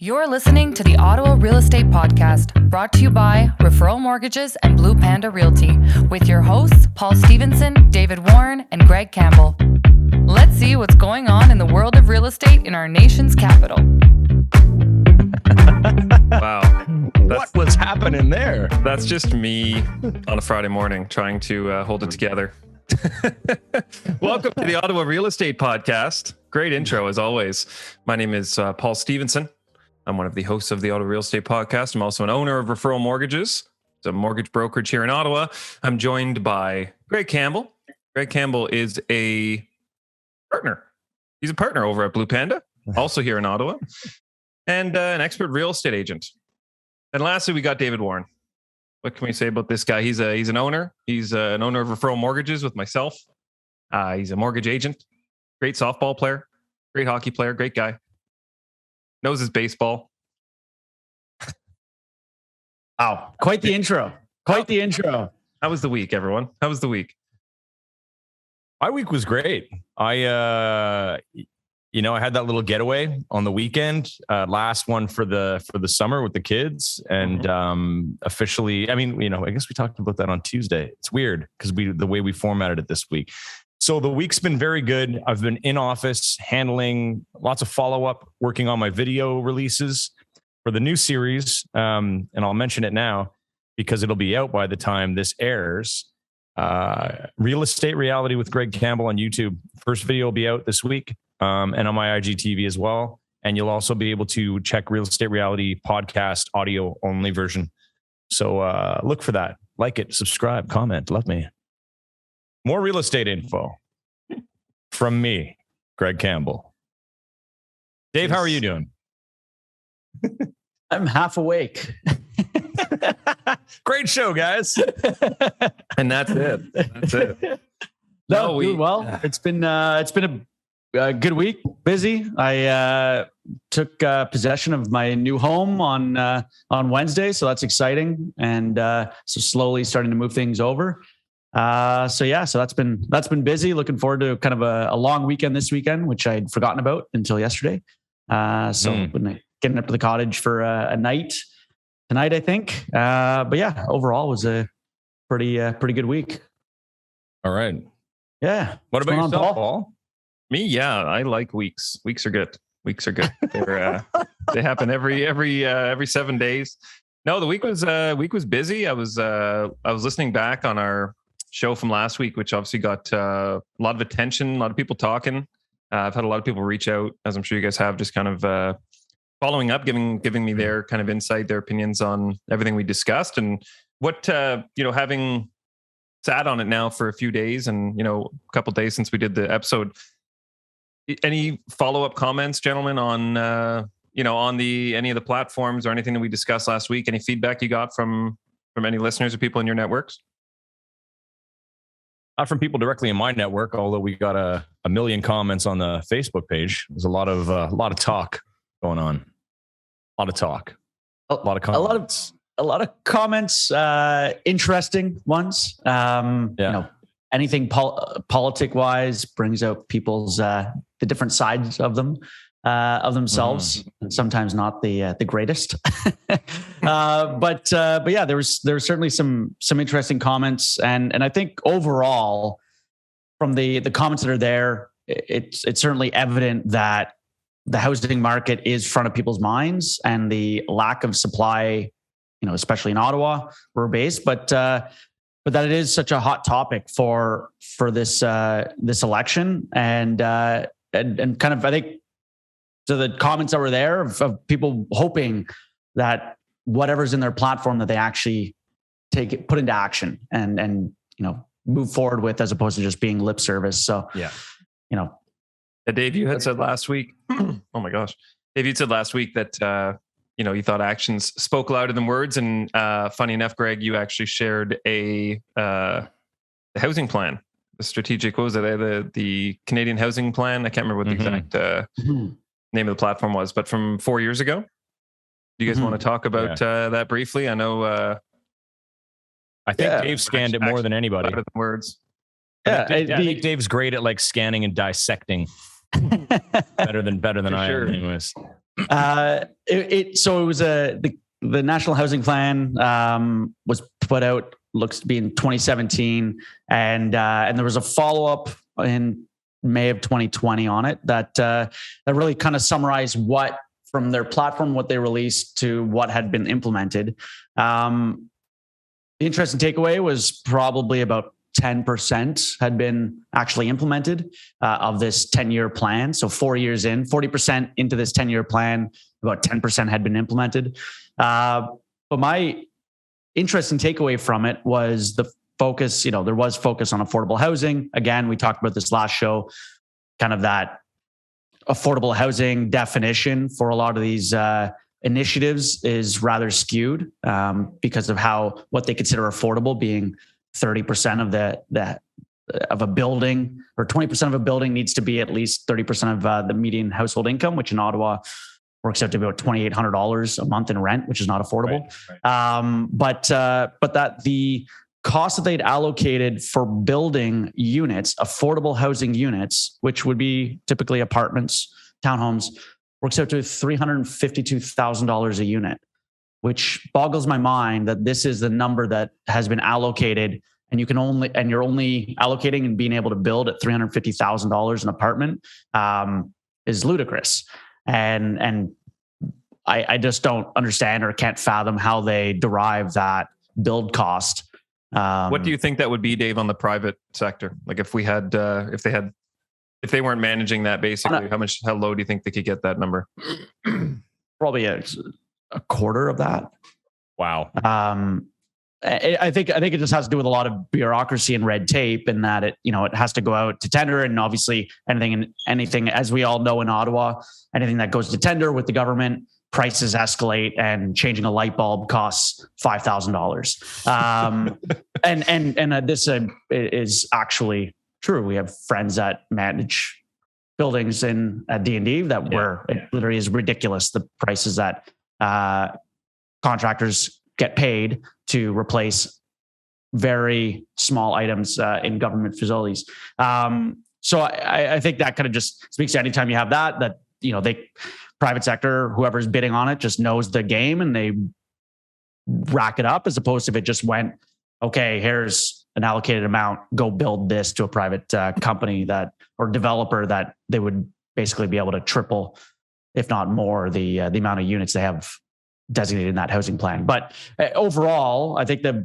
You're listening to the Ottawa Real Estate Podcast, brought to you by Referral Mortgages and Blue Panda Realty, with your hosts, Paul Stevenson, David Warren, and Greg Campbell. Let's see what's going on in the world of real estate in our nation's capital. Wow. What was happening there? That's just me on a Friday morning trying to hold it together. Welcome to the Ottawa Real Estate Podcast. Great intro, as always. My name is Paul Stevenson. I'm one of the hosts of the Ottawa Real Estate Podcast. I'm also an owner of Referral Mortgages. It's a mortgage brokerage here in Ottawa. I'm joined by Greg Campbell. Greg Campbell is a partner. He's a partner over at Blue Panda, also here in Ottawa, and an expert real estate agent. And lastly, we got David Warren. What can we say about this guy? He's an owner. He's an owner of Referral Mortgages with myself. He's a mortgage agent, great softball player, great hockey player, great guy. Knows his baseball. Wow. Quite the intro. Quite the intro. How was the week, everyone? How was the week? My week was great. I had that little getaway on the weekend, last one for the summer with the kids, and officially, I guess we talked about that on Tuesday. It's weird because the way we formatted it this week. So the week's been very good. I've been in office handling lots of follow-up, working on my video releases for the new series. And I'll mention it now because it'll be out by the time this airs. Real Estate Reality with Greg Campbell on YouTube. First video will be out this week, and on my IGTV as well. And you'll also be able to check Real Estate Reality podcast audio only version. So look for that. Like it, subscribe, comment, love me. More real estate info from me, Greg Campbell. Dave, how are you doing? I'm half awake. Great show, guys. And that's it. That's it. Doing well. It's been a good week. Busy. I took possession of my new home on Wednesday, so that's exciting, and so slowly starting to move things over. So that's been busy. Looking forward to kind of a long weekend this weekend, which I'd forgotten about until yesterday. Getting up to the cottage for a night tonight, I think. Overall it was a pretty good week. All right. Yeah. What about yourself, Paul? Me? Yeah, I like weeks. Weeks are good. They're, they happen every 7 days. No, the week was busy. I was listening back on our show from last week, which obviously got a lot of attention, a lot of people talking. I've had a lot of people reach out, as I'm sure you guys have, just kind of following up, giving me their kind of insight, their opinions on everything we discussed, and what having sat on it now for a few days, and a couple of days since we did the episode. Any follow-up comments, gentlemen, on on any of the platforms or anything that we discussed last week? Any feedback you got from any listeners or people in your networks? Not from people directly in my network, although we got a million comments on the Facebook page. There's a lot of talk going on. A lot of talk. A lot of comments. A lot of comments. Interesting ones. Anything politic wise brings out people's the different sides of them. Of themselves, and sometimes not the greatest. But there was certainly some interesting comments, and I think overall, from the comments that are there, it's certainly evident that the housing market is front of people's minds, and the lack of supply, especially in Ottawa, where we're based, but that it is such a hot topic for this election, and kind of, I think. So the comments that were there of people hoping that whatever's in their platform that they actually put into action and move forward with, as opposed to just being lip service. So Dave, you had said last week. Oh my gosh, Dave, you said last week that you thought actions spoke louder than words, and funny enough, Greg, you actually shared a housing plan, the strategic. What was it? The Canadian housing plan. I can't remember what the exact. Name of the platform was, but from 4 years ago. Do you guys want to talk about that briefly? I know. I think Dave scanned it more than anybody. Better than words. I think Dave's great at like scanning and dissecting. better than I am, anyways. So it was the National Housing Plan was put out, looks to be in 2017, and there was a follow up in May of 2020 on it that really kind of summarized what from their platform, what they released to what had been implemented. The interesting takeaway was probably about 10% had been actually implemented of this 10-year plan. So 4 years in, 40% into this 10-year plan, about 10% had been implemented. But my interesting takeaway from it was the focus, there was focus on affordable housing. Again, we talked about this last show, kind of that affordable housing definition for a lot of these initiatives is rather skewed because of what they consider affordable being 30% of a building, or 20% of a building needs to be at least 30% of the median household income, which in Ottawa works out to be about $2,800 a month in rent, which is not affordable. Right. But that the cost that they'd allocated for building units, affordable housing units, which would be typically apartments, townhomes, works out to $352,000 a unit, which boggles my mind that this is the number that has been allocated, and you're only allocating and being able to build at $350,000 an apartment is ludicrous. And I just don't understand or can't fathom how they derive that build cost. What do you think that would be, Dave, on the private sector? Like if we had, if they weren't managing that, basically, how low do you think they could get that number? Probably a quarter of that. Wow. I think it just has to do with a lot of bureaucracy and red tape, and that it has to go out to tender, and obviously anything, as we all know in Ottawa, anything that goes to tender with the government, prices escalate, and changing a light bulb costs $5,000. And this is actually true. We have friends that manage buildings at D&D where it literally is ridiculous, the prices that contractors get paid to replace very small items in government facilities. So I think that kind of just speaks to anytime you have that private sector, whoever's bidding on it just knows the game and they rack it up, as opposed to if it just went, okay, here's an allocated amount, go build this to a private company or developer that they would basically be able to triple, if not more, the amount of units they have designated in that housing plan. But overall, I think that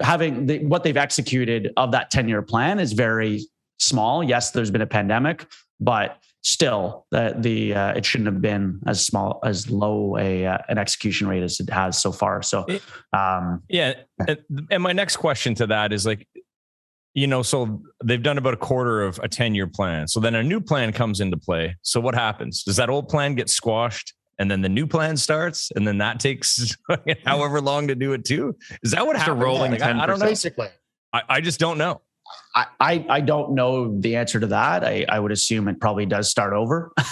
having what they've executed of that 10-year plan is very small. Yes, there's been a pandemic, but still, it shouldn't have been as low an execution rate as it has so far. So, And my next question to that is so they've done about a quarter of a 10-year plan. So then a new plan comes into play. So what happens? Does that old plan get squashed, and then the new plan starts, and then that takes however long to do it too? Is that what happens? Rolling 10%. I don't know. Basically, I just don't know. I don't know the answer to that. I would assume it probably does start over. New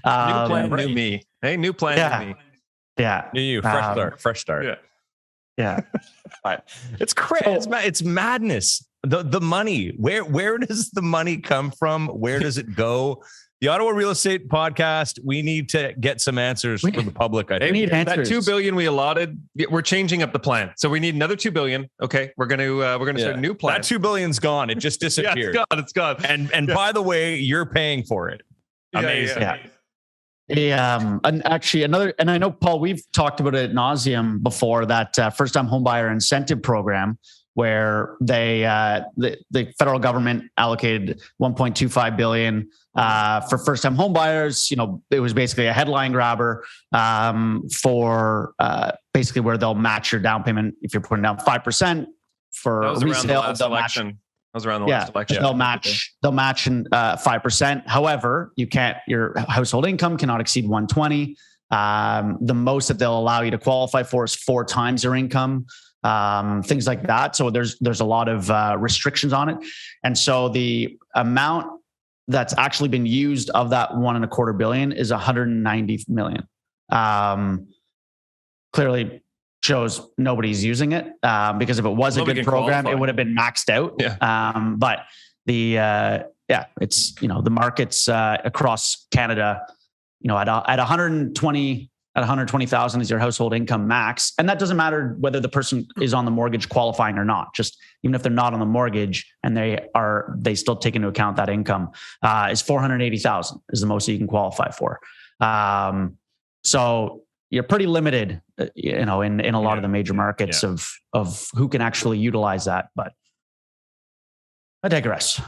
plan, new me. Hey, new plan, new me. Yeah. New you, fresh start. Yeah. But it's crazy. It's madness. The money, where does the money come from? Where does it go? The Ottawa Real Estate Podcast, we need to get some answers for the public. We need answers. That $2 billion we allotted, we're changing up the plan. So we need another $2 billion. Okay, we're going to start a new plan. That $2 billion's gone. It just disappeared. Yeah, it's gone. And by the way, you're paying for it. Amazing. And actually and I know, Paul, we've talked about it ad nauseum before, that first-time homebuyer incentive program, where the federal government allocated $1.25 billion for first-time homebuyers. It was basically a headline grabber for basically where they'll match your down payment if you're putting down 5% for resale. That was around the last election. They'll match 5%. However, your household income cannot exceed 120. The most that they'll allow you to qualify for is 4 times your income. Things like that. So there's a lot of restrictions on it. And so the amount that's actually been used of that $1.25 billion is $190 million. Clearly shows nobody's using it because if it was a good program, it would have been maxed out. Yeah. But it's the markets across Canada at 120,000 is your household income max. And that doesn't matter whether the person is on the mortgage qualifying or not. Just even if they're not on the mortgage and they still take into account that income, is 480,000 is the most that you can qualify for. So you're pretty limited, in a lot of the major markets of who can actually utilize that. But I digress.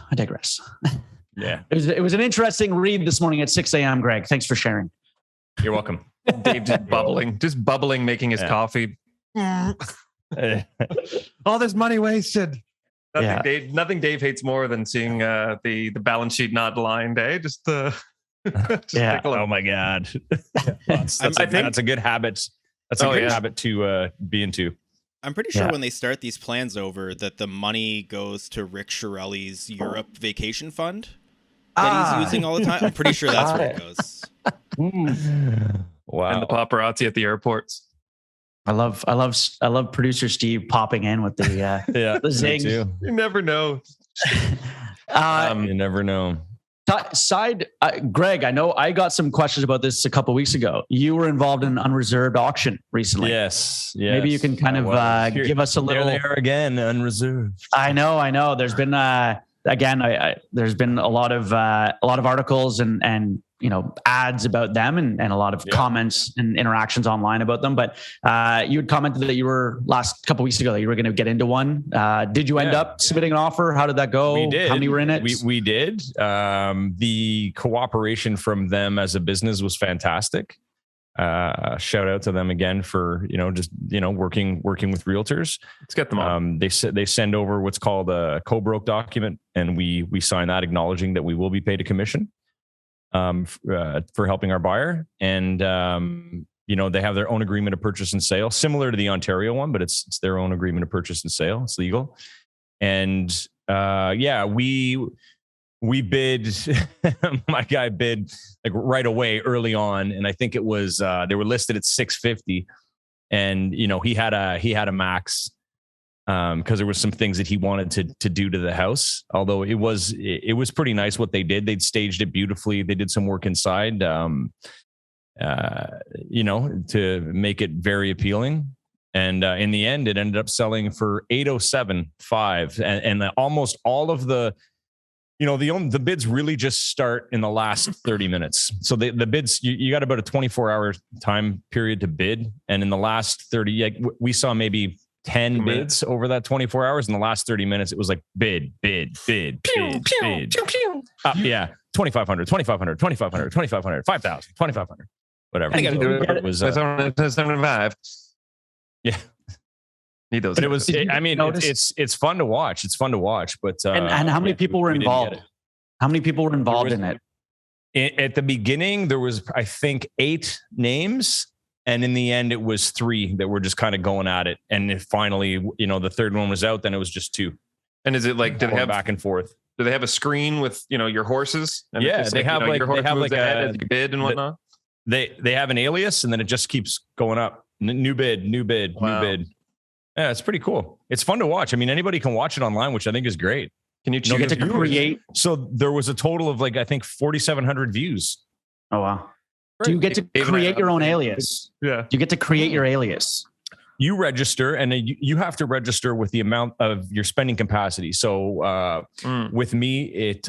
Yeah. It was an interesting read this morning at 6 a.m., Greg. Thanks for sharing. You're welcome. Dave just bubbling, making his coffee. All this money wasted. Nothing Dave hates more than seeing the balance sheet not aligned. Just oh my God. That's a good habit. That's a good habit to be into. I'm pretty sure when they start these plans over that the money goes to Rick Shirelli's Europe vacation fund that he's using all the time. I'm pretty sure that's where it goes. Wow. And the paparazzi at the airports. I love producer Steve popping in with the the zing. You never know. You never know. Greg, I know I got some questions about this a couple of weeks ago. You were involved in an unreserved auction recently. Yes. Maybe you can kind of give us a little. There they are again, unreserved. I know. There's been there's been a lot of articles and ads about them and a lot of comments and interactions online about them. But you had commented that you were last couple of weeks ago that you were going to get into one. Did you end up submitting an offer? How did that go? We did. How many were in it? We did. The cooperation from them as a business was fantastic. Shout out to them again for working with realtors. Let's get them on. They send over what's called a co-broke document, and we sign that acknowledging that we will be paid a commission for helping our buyer. And they have their own agreement of purchase and sale, similar to the Ontario one, but it's their own agreement of purchase and sale. It's legal. And we bid. My guy bid like right away early on, and I think it was they were listed at 650, and he had a max because there were some things that he wanted to do to the house. Although it was pretty nice what they did. They'd staged it beautifully. They did some work inside, to make it very appealing. And in the end, it ended up selling for 807.5, and almost all of the. The bids really just start in the last 30 minutes. So the bids, you got about a 24-hour time period to bid. And in the last 30, we saw maybe 10 bids over that 24 hours. In the last 30 minutes, it was like bid. Pew, bid. Pew, 2,500, 5,000, 2,500, whatever. I got to do it. It was 75. Yeah. Need those. But it was. It's fun to watch. It's fun to watch. But and how many people were involved? How many people were involved in it? At the beginning, there was, I think, 8 names, and in the end, it was 3 that were just kind of going at it. And if finally, the third one was out, then it was just 2. And is it like, do they have back and forth? Do they have a screen with your horses? And they have like a bid and whatnot. They have an alias, and then it just keeps going up. New bid. Yeah, it's pretty cool. It's fun to watch. I mean, anybody can watch it online, which I think is great. Can you get to create? So there was a total of 4,700 views. Oh, wow. Do you get to create your own alias? Yeah. Do you get to create your alias? You register, and you have to register with the amount of your spending capacity. So with me, it,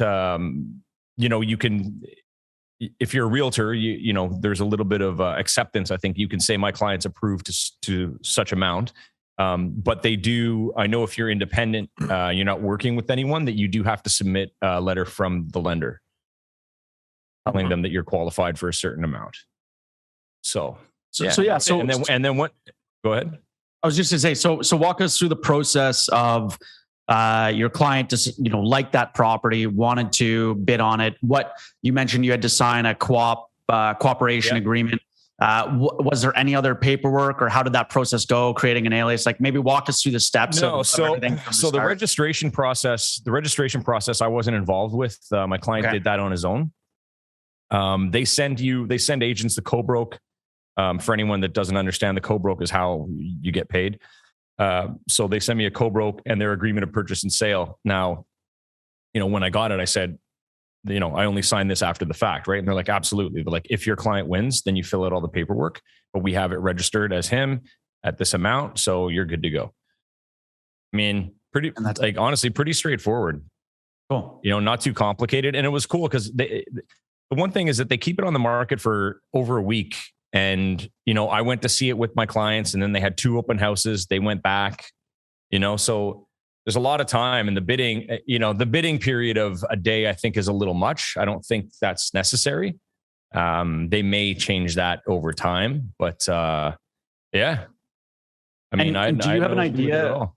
you can, if you're a realtor, there's a little bit of acceptance. I think you can say my client's approved to such amount. But they do, I know if you're independent, you're not working with anyone, that you do have to submit a letter from the lender telling them that you're qualified for a certain amount. So and then what, go ahead. I was just to say, so walk us through the process of your client just, like that property, wanted to bid on it. What you mentioned, you had to sign a cooperation agreement. Was there any other paperwork, or how did that process go? Creating an alias, maybe walk us through the steps. So the registration process, I wasn't involved with. My client did that on his own. They send agents the co-broke. For anyone that doesn't understand, the co-broke is how you get paid. So they send me a co-broke and their agreement of purchase and sale. Now, when I got it, I said, I only sign this after the fact, right? And they're like, absolutely. They're like, if your client wins, then you fill out all the paperwork, but we have it registered as him at this amount. So you're good to go. I mean, honestly, pretty straightforward. Cool. Not too complicated. And it was cool because the one thing is that they keep it on the market for over a week. And, I went to see it with my clients, and then they had 2 open houses. They went back, so there's a lot of time, and the bidding period of a day, I think, is a little much. I don't think that's necessary. They may change that over time, but yeah. I mean, do you have an idea?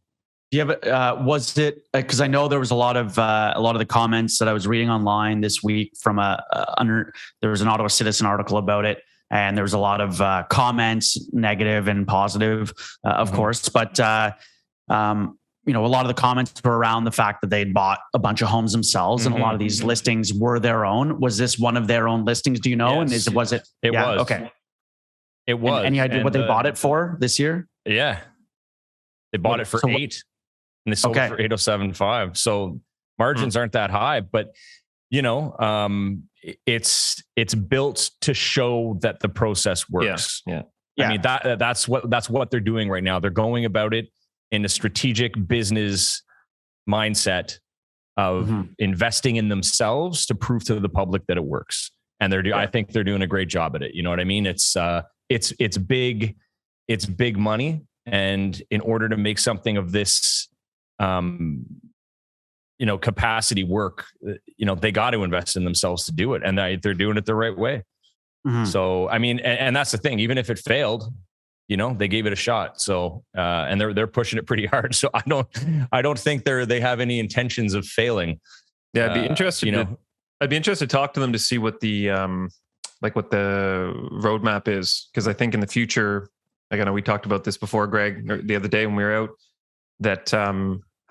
Do you have was it, because I know there was a lot of the comments that I was reading online this week from there was an Ottawa Citizen article about it. And there was a lot of comments, negative and positive, of course. But, a lot of the comments were around the fact that they'd bought a bunch of homes themselves, and a lot of these listings were their own. Was this one of their own listings? Do you know? Yes. And was it? It was. Okay. It was. Any idea what they bought it for this year? Yeah. They bought it for 8, and they sold it for 807.5. So margins aren't that high, but it's built to show that the process works. Yeah. I mean, that's what they're doing right now. They're going about it in a strategic business mindset of investing in themselves to prove to the public that it works. And I think they're doing a great job at it. You know what I mean? It's big money. And in order to make something of this, capacity work, they got to invest in themselves to do it. And they're doing it the right way. So, I mean, and that's the thing, even if it failed, they gave it a shot. So, and they're pushing it pretty hard. So I don't think they have any intentions of failing. Yeah. I'd be interested. I'd be interested to talk to them to see what the, what the roadmap is. Cause I think in the future, I know we talked about this before, Greg, the other day when we were out, that,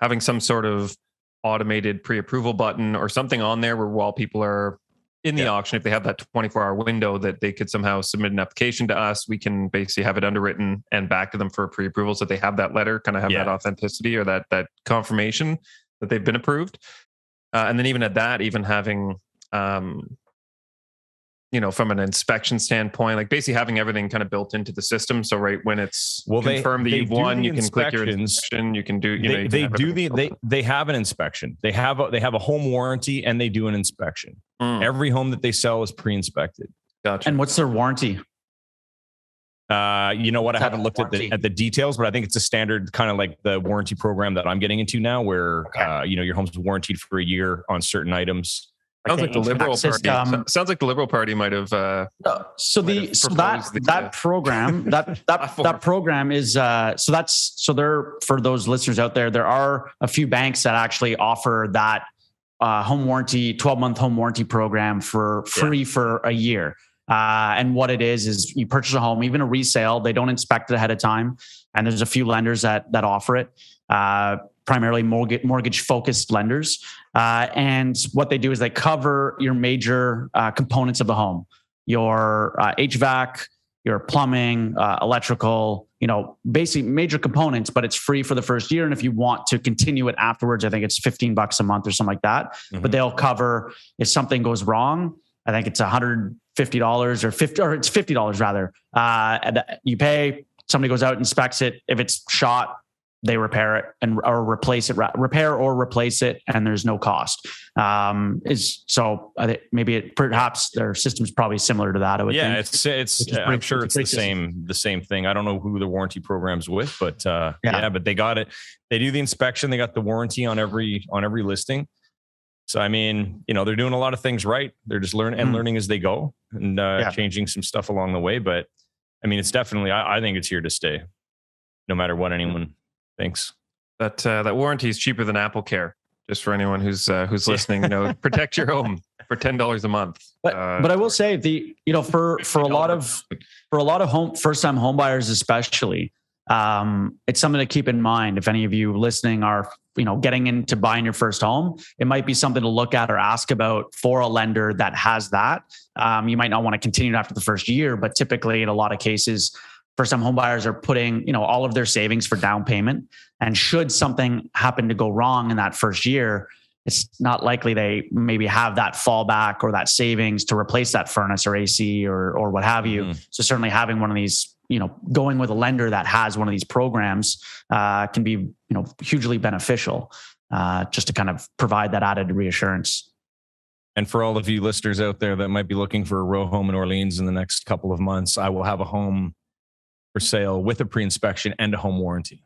having some sort of automated pre-approval button or something on there where while people are in the auction, if they have that 24-hour window, that they could somehow submit an application to us, we can basically have it underwritten and back to them for a pre-approval, so they have that letter, kind of have that authenticity or that confirmation that they've been approved. And then even at that, even having, from an inspection standpoint, like basically having everything kind of built into the system. So right when it's confirmed that you've won, you can click your inspection, you can do, they have an inspection. They have a home warranty, and they do an inspection. Every home that they sell is pre-inspected. Gotcha. And what's their warranty? I haven't looked at the details, but I think it's a standard kind of like the warranty program that I'm getting into now, where, your home's warranted for a year on certain items. Sounds like the Liberal Party. Sounds like the Liberal Party might have. That program is there for those listeners out there. There are a few banks that actually offer that home warranty, 12-month home warranty program for free for a year. And what it is you purchase a home, even a resale, they don't inspect it ahead of time, and there's a few lenders that offer it. Primarily mortgage focused lenders. And what they do is they cover your major components of the home, your HVAC, your plumbing, electrical, basically major components, but it's free for the first year. And if you want to continue it afterwards, I think it's $15 a month or something like that. But they'll cover if something goes wrong. I think it's $150 or it's $50 rather. And you pay, somebody goes out, inspects it. If it's shot, they repair it or replace it, and there's no cost. I think perhaps their system's probably similar to that. I would think. I'm sure it's the same thing. I don't know who the warranty program's with, but but they got it. They do the inspection. They got the warranty on every listing. So, I mean, they're doing a lot of things right. They're just learning as they go and changing some stuff along the way. But I mean, it's definitely, I think it's here to stay, no matter what anyone thinks. That warranty is cheaper than Apple Care. Just for anyone who's listening, protect your home for $10 a month. But I will say for a lot of first-time home buyers especially, it's something to keep in mind. If any of you listening are getting into buying your first home, it might be something to look at or ask about for a lender that has that. You might not want to continue after the first year, but typically in a lot of cases, first-time home buyers are putting, all of their savings for down payment. And should something happen to go wrong in that first year, it's not likely they maybe have that fallback or that savings to replace that furnace or AC or what have you. So certainly having one of these, going with a lender that has one of these programs can be, hugely beneficial just to kind of provide that added reassurance. And for all of you listeners out there that might be looking for a row home in Orleans in the next couple of months, I will have a home for sale with a pre-inspection and a home warranty.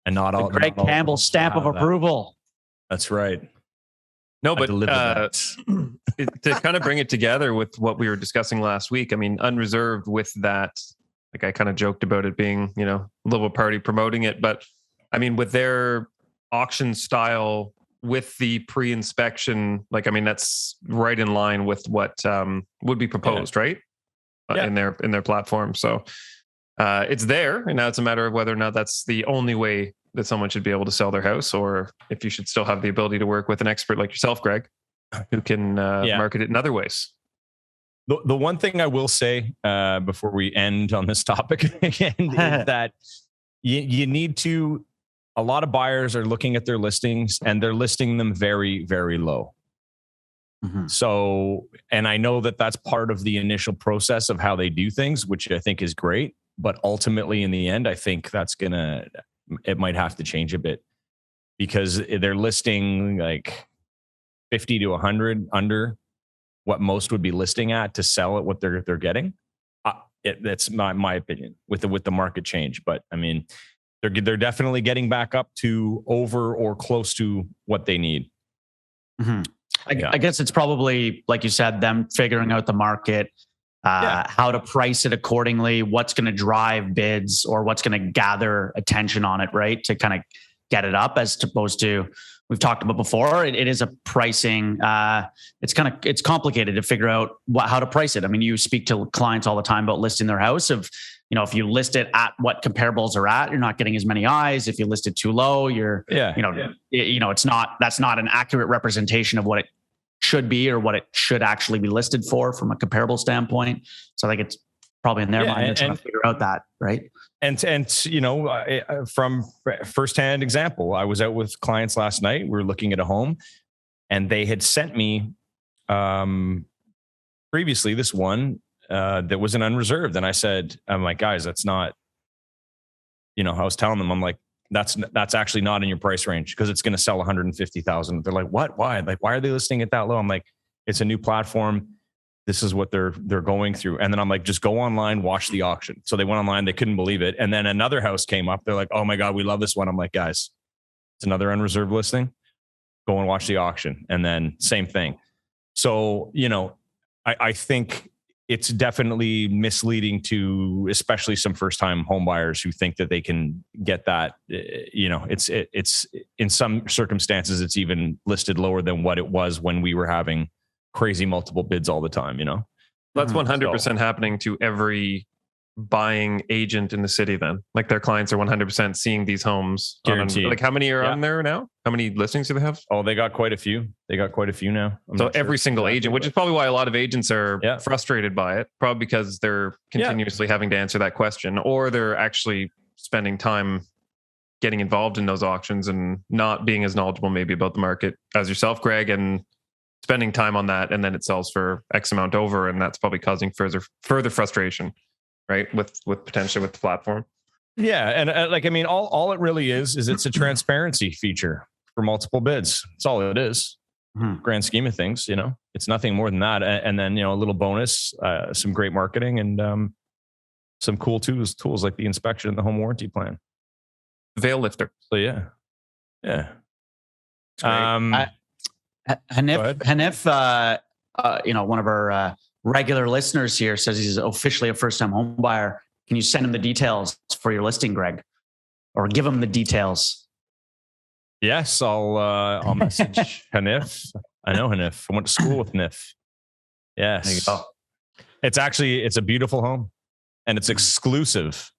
And not all. Greg Campbell stamp of approval. That's right. No, but to kind of bring it together with what we were discussing last week, I mean, Unreserved with that, like I kind of joked about it being, a little party promoting it, but I mean, with their auction style, with the pre-inspection, that's right in line with what would be proposed, right? In their platform. So it's there, and now it's a matter of whether or not that's the only way that someone should be able to sell their house, or if you should still have the ability to work with an expert like yourself, Greg, who can market it in other ways. The one thing I will say before we end on this topic again is that you need to. A lot of buyers are looking at their listings and they're listing them very, very low. So, and I know that that's part of the initial process of how they do things, which I think is great. But ultimately, in the end, I think it might have to change a bit, because they're listing like 50 to 100 under what most would be listing at to sell at what they're getting. That's my opinion with the market change. But I mean, they're definitely getting back up to over or close to what they need. I guess it's probably, like you said, them figuring out the market, how to price it accordingly, what's going to drive bids or what's going to gather attention on it, right? To kind of get it up, as opposed to, we've talked about before, it is a pricing. It's complicated to figure out how to price it. I mean, you speak to clients all the time about listing their house. If you list it at what comparables are at, you're not getting as many eyes. If you list it too low, that's not an accurate representation of what it should be or what it should actually be listed for from a comparable standpoint. So I think it's probably in their mind they're trying to figure out that, right? And from firsthand example, I was out with clients last night. We were looking at a home, and they had sent me previously this one that was an Unreserved, and I'm like, guys, that's not. I was telling them, I'm like, that's actually not in your price range, because it's going to sell 150,000. They're like, what? Why? Like, why are they listing it that low? I'm like, it's a new platform. This is what they're going through. And then I'm like, just go online, watch the auction. So they went online, they couldn't believe it. And then another house came up. They're like, oh my God, we love this one. I'm like, guys, it's another Unreserved listing. Go and watch the auction. And then same thing. So, I think it's definitely misleading to, especially some first-time home buyers who think that they can get that. It's in some circumstances, it's even listed lower than what it was when we were having crazy multiple bids all the time. That's 100% happening to every buying agent in the city. Then, like, their clients are 100% seeing these homes. Like, how many are on there now? How many listings do they have? Oh, they got quite a few. Now. So every single agent, which is probably why a lot of agents are frustrated by it, probably because they're continuously having to answer that question, or they're actually spending time getting involved in those auctions and not being as knowledgeable maybe about the market as yourself, Greg, and spending time on that, and then it sells for X amount over, and that's probably causing further frustration, right? With potentially with the platform. Yeah, and all it really is it's a transparency feature for multiple bids. That's all it is. Grand scheme of things, it's nothing more than that. And then a little bonus, some great marketing, and some cool tools like the inspection and the home warranty plan, veil lifter. So yeah. Hanif, one of our regular listeners here, says he's officially a first-time home buyer. Can you send him the details for your listing, Greg, or give him the details? Yes, I'll message Hanif. I know Hanif. I went to school with Hanif. Yes, there you go. It's a beautiful home, and it's exclusive.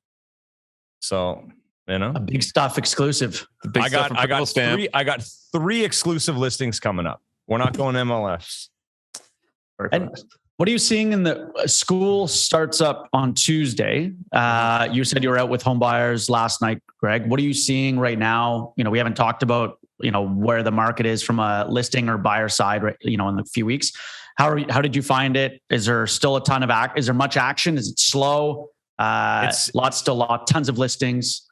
So a big stuff exclusive. I got three exclusive listings coming up. We're not going MLS. And what are you seeing in the school starts up on Tuesday? You said you were out with home buyers last night, Greg. What are you seeing right now? We haven't talked about where the market is from a listing or buyer side, right, in a few weeks. How did you find it? Is there still a ton of is there much action? Is it slow? It's tons of listings.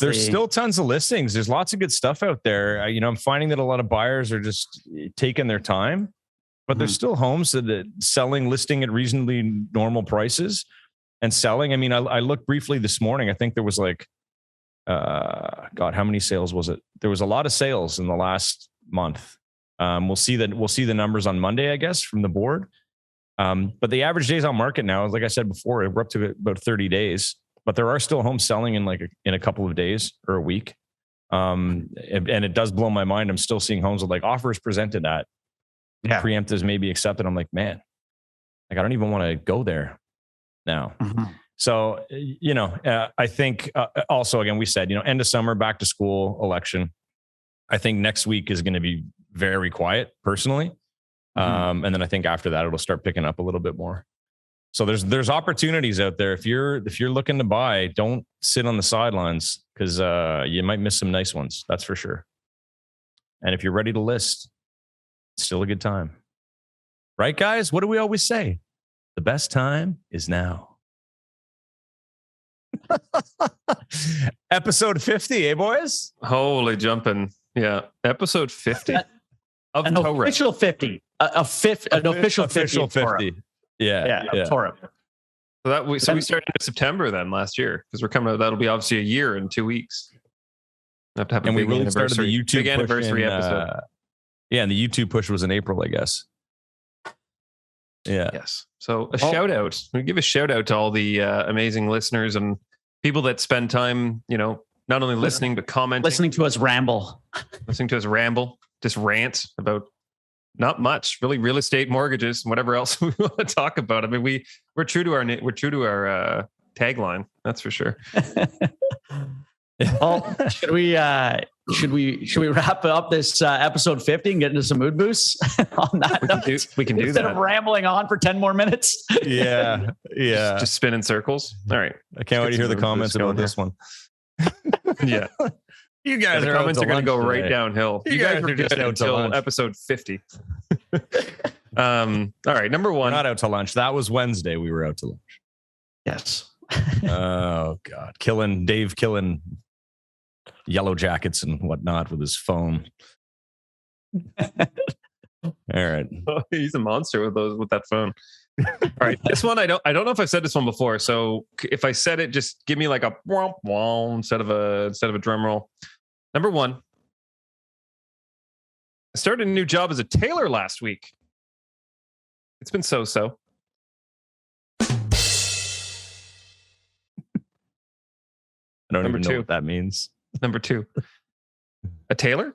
There's still tons of listings. There's lots of good stuff out there. I'm finding that a lot of buyers are just taking their time, but there's still homes that listing at reasonably normal prices and selling. I mean, I looked briefly this morning. I think there was like, God, how many sales was it? There was a lot of sales in the last month. We'll see the numbers on Monday, I guess, from the board. But the average days on market now, like I said before, we're up to about 30 days. But there are still homes selling in a couple of days or a week. And it does blow my mind. I'm still seeing homes with offers presented at preemptives maybe accepted. I'm like, man, I don't even want to go there now. Mm-hmm. So, I think also, again, we said, end of summer, back to school, election. I think next week is going to be very quiet personally. Mm-hmm. And then I think after that, it'll start picking up a little bit more. So there's opportunities out there. If you're looking to buy, don't sit on the sidelines because you might miss some nice ones. That's for sure. And if you're ready to list, it's still a good time. Right, guys? What do we always say? The best time is now. Episode 50, boys? Holy jumping. Yeah. Episode 50 of an official 50. An official 50. Yeah. Torah. So we started in September then last year because we're coming out. That'll be obviously a year in 2 weeks. We have to have a big anniversary. The YouTube big anniversary episode. And the YouTube push was in April, I guess. Yeah. Yes. So shout out. We give a shout out to all the amazing listeners and people that spend time, not only listening but commenting, listening to us ramble, just rant about. Not much, really. Real estate, mortgages, whatever else we want to talk about. I mean, we're true to our tagline. That's for sure. Well, should we wrap up this episode 50 and get into some mood boosts on that? We can do that instead of rambling on for 10 more minutes. Yeah. Just spin in circles. All right. I can't wait to hear the comments about this one. Yeah. You guys, the comments are going to go today. Right downhill. You guys are just out until episode 50. All right, number one. We're not out to lunch. That was Wednesday. We were out to lunch. Yes. Oh God, Dave killing yellow jackets and whatnot with his phone. All right. Oh, he's a monster with that phone. All right, this one I don't know if I've said this one before. So if I said it, just give me like a womp womp instead of a drum roll. Number one, I started a new job as a tailor last week. It's been so-so. I don't even know what that means. Number two, a tailor.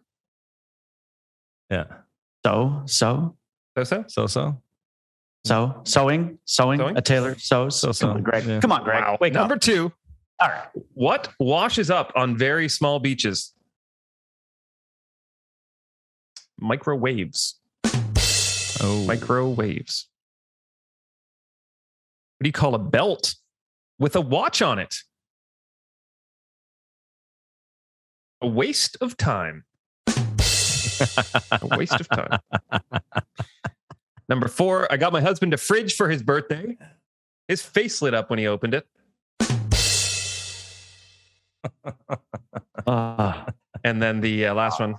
Yeah. So. Sewing, a tailor sews. Come on, Greg. Yeah. Come on, Greg. Wow. Wake Number up. two. All right. What washes up on very small beaches? Microwaves. Oh. Microwaves. What do you call a belt with a watch on it? A waste of time. A waste of time. Number four, I got my husband a fridge for his birthday. His face lit up when he opened it. And then the last one.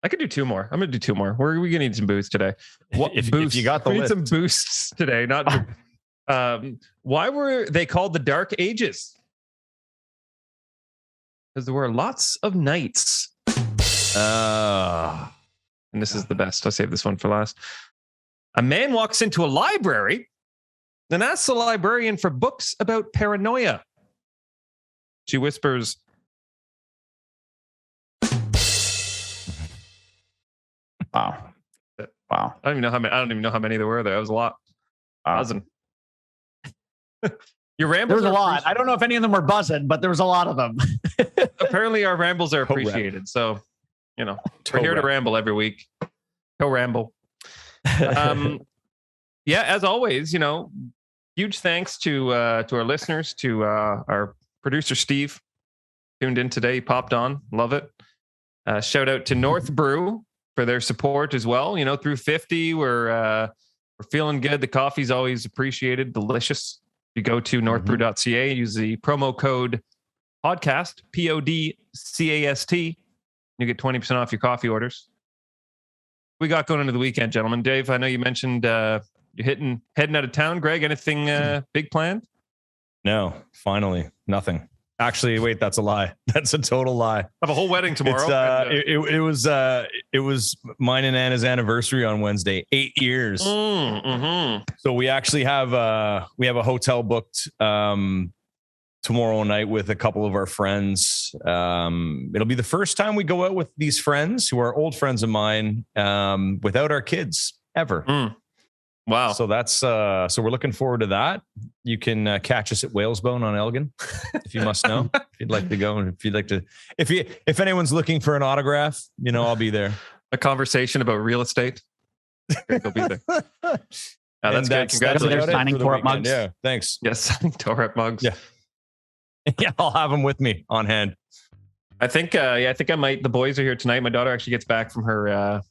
I could do two more. I'm going to do two more. We're going to need some boosts today. If you got the we list. need some boosts today. Not. Why were they called the Dark Ages? Because there were lots of nights. And this is the best. I'll save this one for last. A man walks into a library and asks the librarian for books about paranoia. She whispers, Wow. I don't even know how many there were there. That was a lot. Buzzing. Your rambles. There was a lot. I don't know if any of them were buzzing, but there was a lot of them. Apparently our rambles are appreciated. So, we're here to ramble every week. Go ramble. Yeah, as always, huge thanks to our listeners, to our producer Steve, tuned in today. He popped on, love it. Shout out to North Brew for their support as well. Through 50, we're feeling good. The coffee's always appreciated, delicious. If you go to northbrew.ca, use the promo code podcast, PODCAST, you get 20% off your coffee orders. We got going into the weekend, gentlemen. Dave, I know you mentioned you're heading out of town. Greg, anything big planned? No, finally, nothing. Actually, wait, that's a lie. That's a total lie. I have a whole wedding tomorrow. It was mine and Anna's anniversary on Wednesday. 8 years. So we actually have a hotel booked tomorrow night with a couple of our friends. It'll be the first time we go out with these friends who are old friends of mine without our kids ever. Wow. So that's so we're looking forward to that. You can catch us at Whalesbone on Elgin if you must know. If you'd like to go, and if anyone's looking for an autograph, I'll be there. A conversation about real estate. You'll be there. That's good. Congratulations. Signing Torrep mugs. Yeah, thanks. Yes, signing Torrep mugs. Yeah, I'll have them with me on hand. I think I might. The boys are here tonight. My daughter actually gets back from her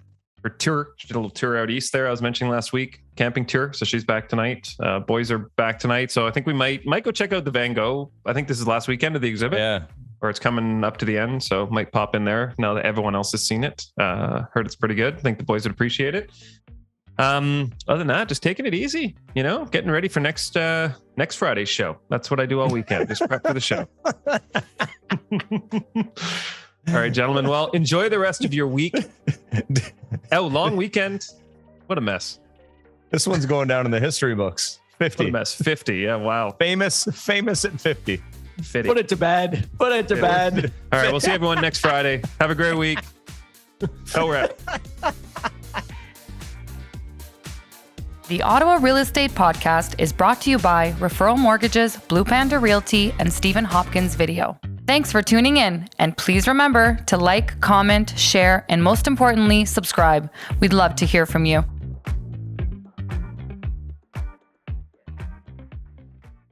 tour. She did a little tour out east there. I was mentioning last week, camping tour. So she's back tonight. Boys are back tonight. So I think we might go check out the Van Gogh. I think this is last weekend of the exhibit. Yeah. Or it's coming up to the end. So might pop in there now that everyone else has seen it. Heard it's pretty good. I think the boys would appreciate it. Other than that, just taking it easy, getting ready for next Friday's show. That's what I do all weekend. Just prep for the show. All right, gentlemen. Well, enjoy the rest of your week. Long weekend. What a mess. This one's going down in the history books. 50. What a mess. 50. Yeah. Wow. Famous at 50. Put it to bed. All right. We'll see everyone next Friday. Have a great week. Go Rep. The Ottawa Real Estate Podcast is brought to you by Referral Mortgages, Blue Panda Realty, and Stephen Hopkins Video. Thanks for tuning in, and please remember to like, comment, share, and most importantly, subscribe. We'd love to hear from you.